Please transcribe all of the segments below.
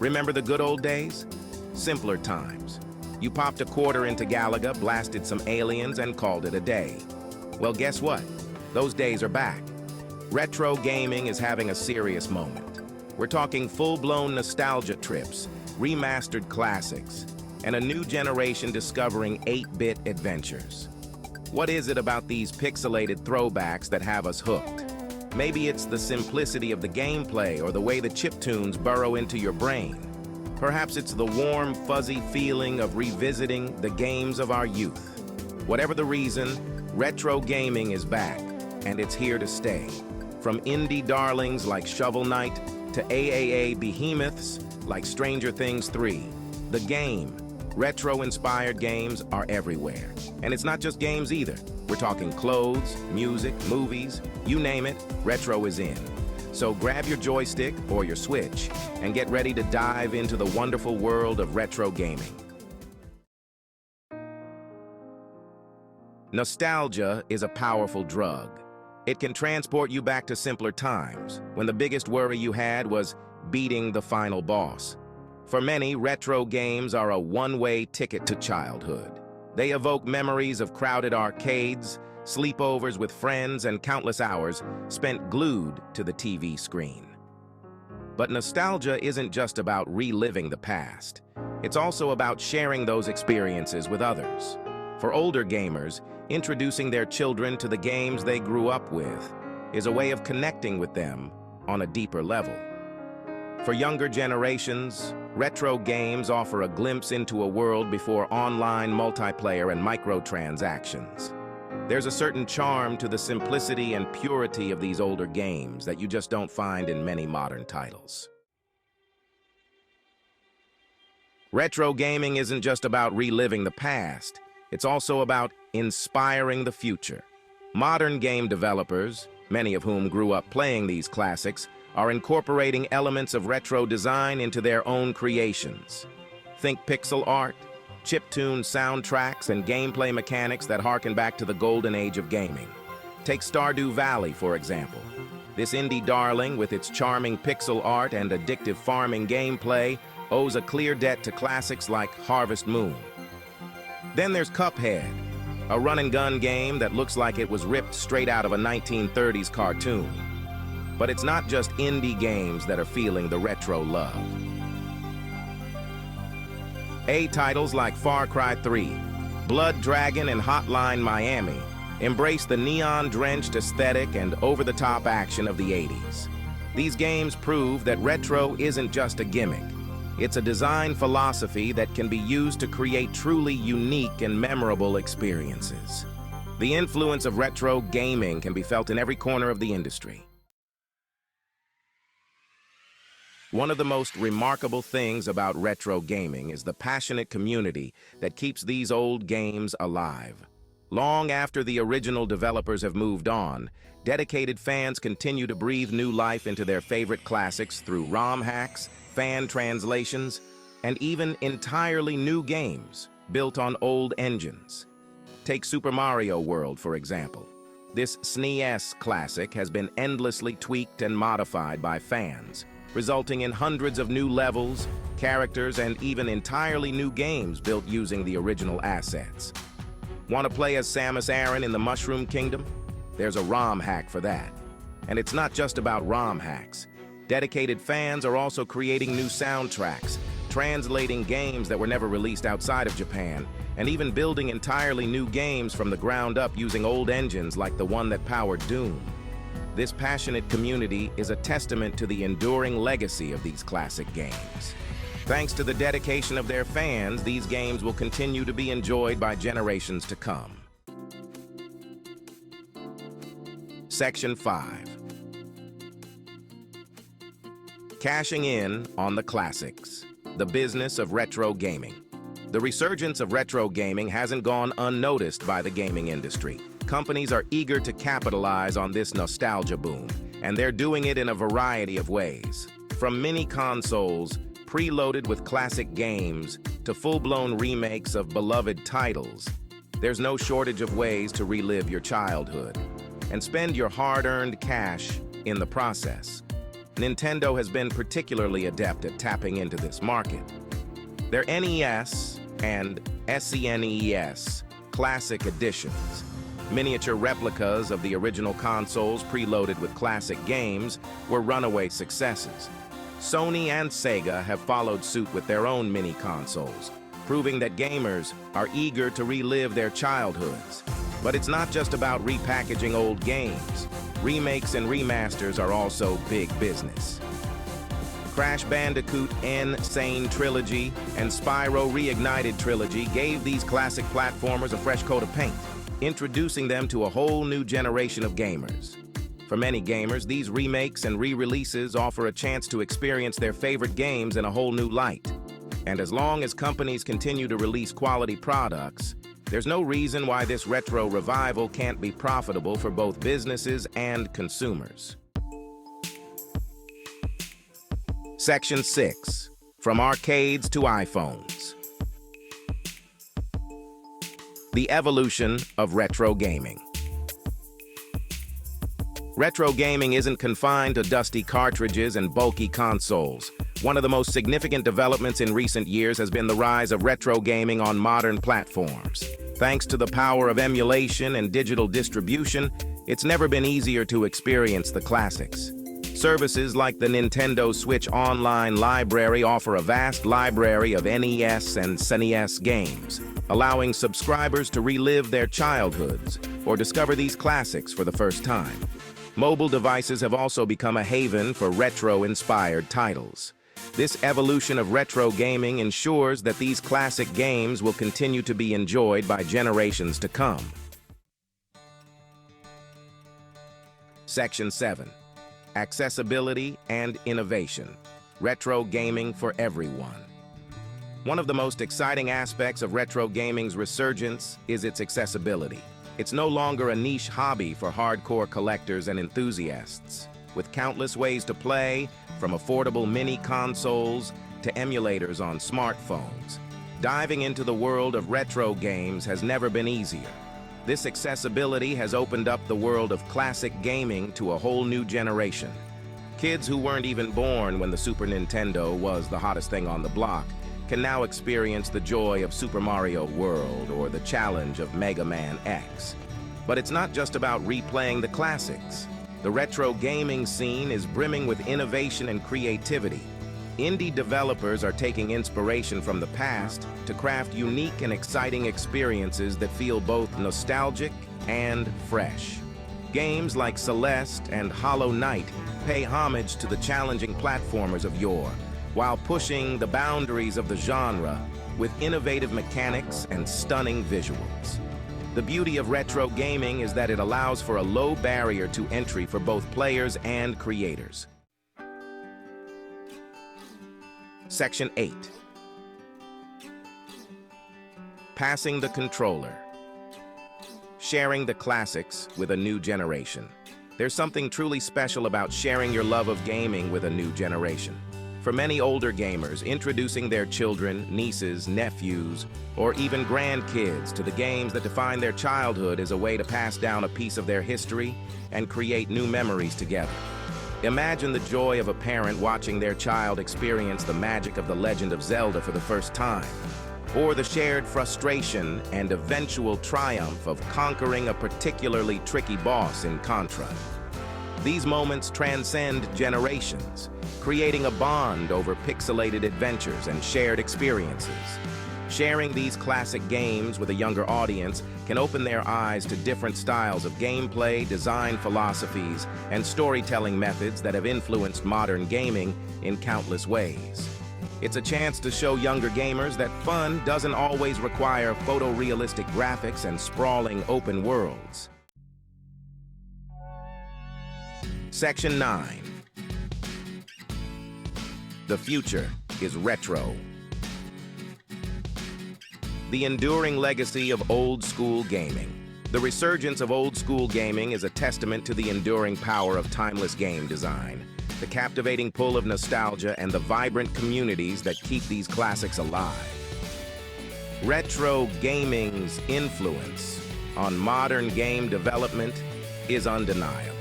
Remember the good old days? Simpler times. You popped a quarter into Galaga, blasted some aliens, and called it a day. Well, guess what? Those days are back. Retro gaming is having a serious moment. We're talking full-blown nostalgia trips, remastered classics, and a new generation discovering 8-bit adventures. What is it about these pixelated throwbacks that have us hooked? Maybe it's the simplicity of the gameplay or the way the chiptunes burrow into your brain. Perhaps it's the warm, fuzzy feeling of revisiting the games of our youth. Whatever the reason, retro gaming is back, and it's here to stay. From indie darlings like Shovel Knight to AAA behemoths like Stranger Things 3. The game, retro-inspired games are everywhere. And it's not just games either. We're talking clothes, music, movies, you name it, retro is in. So grab your joystick or your Switch and get ready to dive into the wonderful world of retro gaming. Nostalgia is a powerful drug. It can transport you back to simpler times, when the biggest worry you had was beating the final boss. For many, retro games are a one-way ticket to childhood. They evoke memories of crowded arcades, sleepovers with friends, and countless hours spent glued to the TV screen. But nostalgia isn't just about reliving the past. It's also about sharing those experiences with others. For older gamers, introducing their children to the games they grew up with is a way of connecting with them on a deeper level. For younger generations, retro games offer a glimpse into a world before online multiplayer and microtransactions. There's a certain charm to the simplicity and purity of these older games that you just don't find in many modern titles. Retro gaming isn't just about reliving the past, it's also about inspiring the future. Modern game developers, many of whom grew up playing these classics, are incorporating elements of retro design into their own creations. Think pixel art, chiptune soundtracks, and gameplay mechanics that harken back to the golden age of gaming. Take Stardew Valley, for example. This indie darling, with its charming pixel art and addictive farming gameplay, owes a clear debt to classics like Harvest Moon. Then there's Cuphead, a run-and-gun game that looks like it was ripped straight out of a 1930s cartoon. But it's not just indie games that are feeling the retro love. Titles like Far Cry 3, Blood Dragon, and Hotline Miami embrace the neon-drenched aesthetic and over-the-top action of the 80s. These games prove that retro isn't just a gimmick. It's a design philosophy that can be used to create truly unique and memorable experiences. The influence of retro gaming can be felt in every corner of the industry. One of the most remarkable things about retro gaming is the passionate community that keeps these old games alive. Long after the original developers have moved on, dedicated fans continue to breathe new life into their favorite classics through ROM hacks, fan translations, and even entirely new games built on old engines. Take Super Mario World, for example. This SNES classic has been endlessly tweaked and modified by fans, resulting in hundreds of new levels, characters, and even entirely new games built using the original assets. Want to play as Samus Aran in the Mushroom Kingdom? There's a ROM hack for that. And it's not just about ROM hacks. Dedicated fans are also creating new soundtracks, translating games that were never released outside of Japan, and even building entirely new games from the ground up using old engines like the one that powered Doom. This passionate community is a testament to the enduring legacy of these classic games. Thanks to the dedication of their fans, these games will continue to be enjoyed by generations to come. Section 5. Cashing in on the classics. The business of retro gaming. The resurgence of retro gaming hasn't gone unnoticed by the gaming industry. Companies are eager to capitalize on this nostalgia boom, and they're doing it in a variety of ways. From mini consoles, preloaded with classic games, to full-blown remakes of beloved titles, there's no shortage of ways to relive your childhood and spend your hard-earned cash in the process. Nintendo has been particularly adept at tapping into this market. Their NES and SNES Classic Editions, miniature replicas of the original consoles preloaded with classic games, were runaway successes. Sony and Sega have followed suit with their own mini consoles, proving that gamers are eager to relive their childhoods. But it's not just about repackaging old games. Remakes and remasters are also big business. Crash Bandicoot N-Sane Trilogy and Spyro Reignited Trilogy gave these classic platformers a fresh coat of paint, introducing them to a whole new generation of gamers. For many gamers, these remakes and re-releases offer a chance to experience their favorite games in a whole new light. And as long as companies continue to release quality products, there's no reason why this retro revival can't be profitable for both businesses and consumers. Section 6. From arcades to iPhones. The evolution of retro gaming. Retro gaming isn't confined to dusty cartridges and bulky consoles. One of the most significant developments in recent years has been the rise of retro gaming on modern platforms. Thanks to the power of emulation and digital distribution, it's never been easier to experience the classics. Services like the Nintendo Switch Online Library offer a vast library of NES and SNES games, allowing subscribers to relive their childhoods or discover these classics for the first time. Mobile devices have also become a haven for retro-inspired titles. This evolution of retro gaming ensures that these classic games will continue to be enjoyed by generations to come. Section 7. Accessibility and innovation. Retro gaming for everyone. One of the most exciting aspects of retro gaming's resurgence is its accessibility. It's no longer a niche hobby for hardcore collectors and enthusiasts. With countless ways to play, from affordable mini consoles to emulators on smartphones, diving into the world of retro games has never been easier. This accessibility has opened up the world of classic gaming to a whole new generation. Kids who weren't even born when the Super Nintendo was the hottest thing on the block can now experience the joy of Super Mario World or the challenge of Mega Man X. But it's not just about replaying the classics. The retro gaming scene is brimming with innovation and creativity. Indie developers are taking inspiration from the past to craft unique and exciting experiences that feel both nostalgic and fresh. Games like Celeste and Hollow Knight pay homage to the challenging platformers of yore, while pushing the boundaries of the genre with innovative mechanics and stunning visuals. The beauty of retro gaming is that it allows for a low barrier to entry for both players and creators. Section 8. Passing the controller. Sharing the classics with a new generation. There's something truly special about sharing your love of gaming with a new generation. For many older gamers, introducing their children, nieces, nephews, or even grandkids to the games that define their childhood is a way to pass down a piece of their history and create new memories together. Imagine the joy of a parent watching their child experience the magic of The Legend of Zelda for the first time, or the shared frustration and eventual triumph of conquering a particularly tricky boss in Contra. These moments transcend generations, creating a bond over pixelated adventures and shared experiences. Sharing these classic games with a younger audience can open their eyes to different styles of gameplay, design philosophies, and storytelling methods that have influenced modern gaming in countless ways. It's a chance to show younger gamers that fun doesn't always require photorealistic graphics and sprawling open worlds. Section 9. The future is retro. The enduring legacy of old-school gaming. The resurgence of old-school gaming is a testament to the enduring power of timeless game design, the captivating pull of nostalgia, and the vibrant communities that keep these classics alive. Retro gaming's influence on modern game development is undeniable.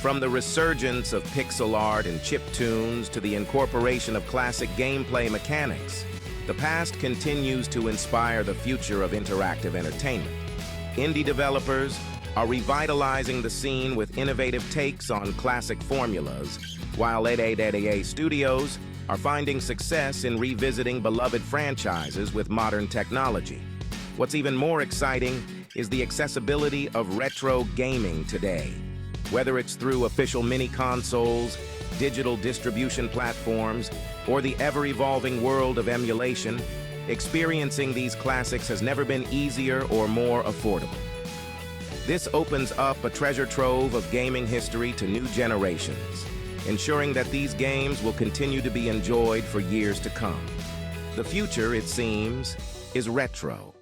From the resurgence of pixel art and chiptunes to the incorporation of classic gameplay mechanics, the past continues to inspire the future of interactive entertainment. Indie developers are revitalizing the scene with innovative takes on classic formulas, while AAA studios are finding success in revisiting beloved franchises with modern technology. What's even more exciting is the accessibility of retro gaming today. Whether it's through official mini-consoles, digital distribution platforms, or the ever-evolving world of emulation, experiencing these classics has never been easier or more affordable. This opens up a treasure trove of gaming history to new generations, ensuring that these games will continue to be enjoyed for years to come. The future, it seems, is retro.